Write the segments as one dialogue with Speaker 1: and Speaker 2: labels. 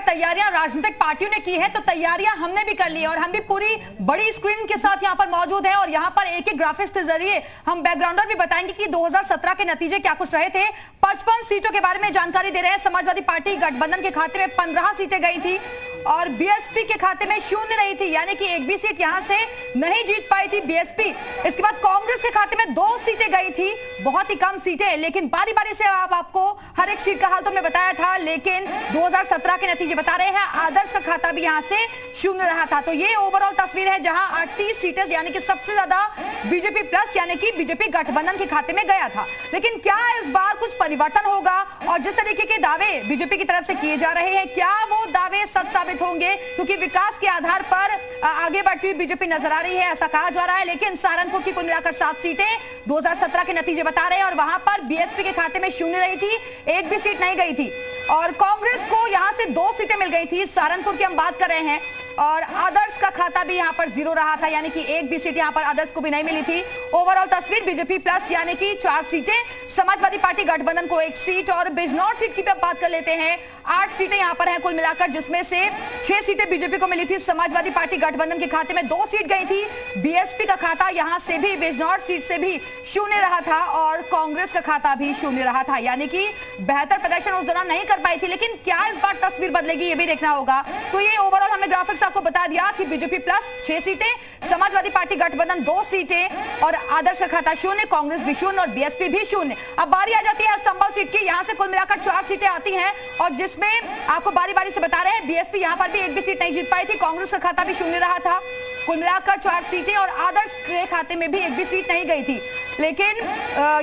Speaker 1: तैयारियां राजनीतिक पार्टियों ने की है तो तैयारियां हमने भी कर ली है और हम भी पूरी बड़ी स्क्रीन के साथ यहां पर मौजूद हैं और यहां पर एक ग्राफिक्स के जरिए हम बैकग्राउंडर भी बताएंगे कि 2017 के नतीजे क्या कुछ रहे थे। 55 सीटों के बारे में जानकारी दे रहे हैं। समाजवादी पार्टी गठबंधन के खाते में 15 सीटें गई थी और बीएसपी के खाते में 0 रही थी, यानी कि एक भी सीट यहां से नहीं जीत पाई थी बीएसपी। इसके बाद कांग्रेस के खाते में 2 सीटें गई थी, बहुत ही कम सीटें, लेकिन बारी बारी से आपको हर एक सीट का हाल तो हमने बताया था। लेकिन 2017 के नतीजे बता रहे हैं, आदर्श का खाता भी यहां से 0 रहा था। तो ये ओवरऑल तस्वीर है जहां 38 सीटें यानी कि सबसे ज्यादा बीजेपी प्लस यानी कि बीजेपी गठबंधन के खाते में गया था। लेकिन क्या इस बार कुछ परिवर्तन होगा और जिस तरीके के दावे बीजेपी की तरफ से किए जा रहे हैं, क्या वो दावे सच साबित होंगे? क्योंकि विकास के आधार पर आगे बढ़ती हुई बीजेपी नजर आ रही है, ऐसा कहा जा रहा है। लेकिन सहारनपुर की कुल मिलाकर 7 सीटें 2017 के नतीजे बता रहे हैं और वहां पर बीएसपी के खाते में 0 रही थी, एक भी सीट नहीं गई थी और कांग्रेस को यहां से 2 सीटें मिल गई थी। सहारनपुर की हम बात कर रहे हैं और आदर्श का खाता भी यहां पर 0 रहा था, यानी कि एक भी सीट यहां पर आदर्श को भी नहीं मिली थी। ओवरऑल तस्वीर बीजेपी प्लस यानी कि 4 सीटें, समाजवादी पार्टी गठबंधन को 1 सीट और बिजनौर सीट की बात कर लेते हैं। 8 सीटें यहां पर हैं कुल मिलाकर, जिसमें से 6 सीटें बीजेपी को मिली थी। समाजवादी पार्टी गठबंधन के खाते में 2 सीट गई थी। बीएसपी का खाता यहां से भी बिजनौर सीट से भी 0 रहा था और कांग्रेस का खाता भी 0 रहा था, यानी कि बेहतर प्रदर्शन उस दौरान नहीं कर पाई थी। लेकिन क्या इस बार तस्वीर बदलेगी, ये भी देखना होगा। तो ये ओवरऑल हमने ग्राफिक्स आपको बता दिया कि बीजेपी प्लस 6 सीटें, समाजवादी पार्टी गठबंधन 2 सीटें और आदर्श का खाता 0, कांग्रेस भी 0 और बीएसपी भी 0। अब बारी आ जाती है संभल सीट की, यहां से कुल मिलाकर 4 सीटें आती हैं और जिसमें आपको बारी बारी से बता रहे हैं बीएसपी यहां पर भी एक भी सीट नहीं जीत पाई थी, कांग्रेस का खाता भी 0 रहा था। कुल मिलाकर 4 सीटें और आदर्श के खाते में भी एक भी सीट नहीं गई थी। लेकिन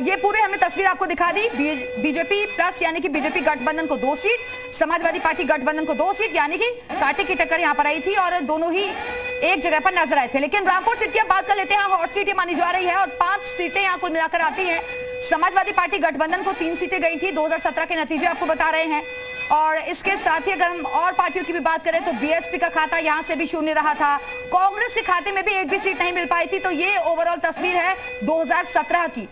Speaker 1: ये पूरे हमने तस्वीर आपको दिखा दी। बीजेपी प्लस यानी कि बीजेपी गठबंधन को 2 सीट, समाजवादी पार्टी गठबंधन को 2 सीट, यानी कि कांटे की टक्कर यहां पर आई थी और दोनों ही एक जगह पर नजर आए थे। लेकिन रामपुर सीट की बात कर लेते हैं, हॉट सीट मानी जा रही है और 5 सीटें यहां कुल मिलाकर आती हैं। समाजवादी पार्टी गठबंधन को 3 सीटें गई थी, 2017 के नतीजे आपको बता रहे हैं। और इसके साथ ही अगर हम और पार्टियों की भी बात करें तो बीएसपी का खाता यहां से भी 0 रहा था, कांग्रेस के खाते में भी एक भी सीट नहीं मिल पाई थी। तो ये ओवरऑल तस्वीर है 2017 की।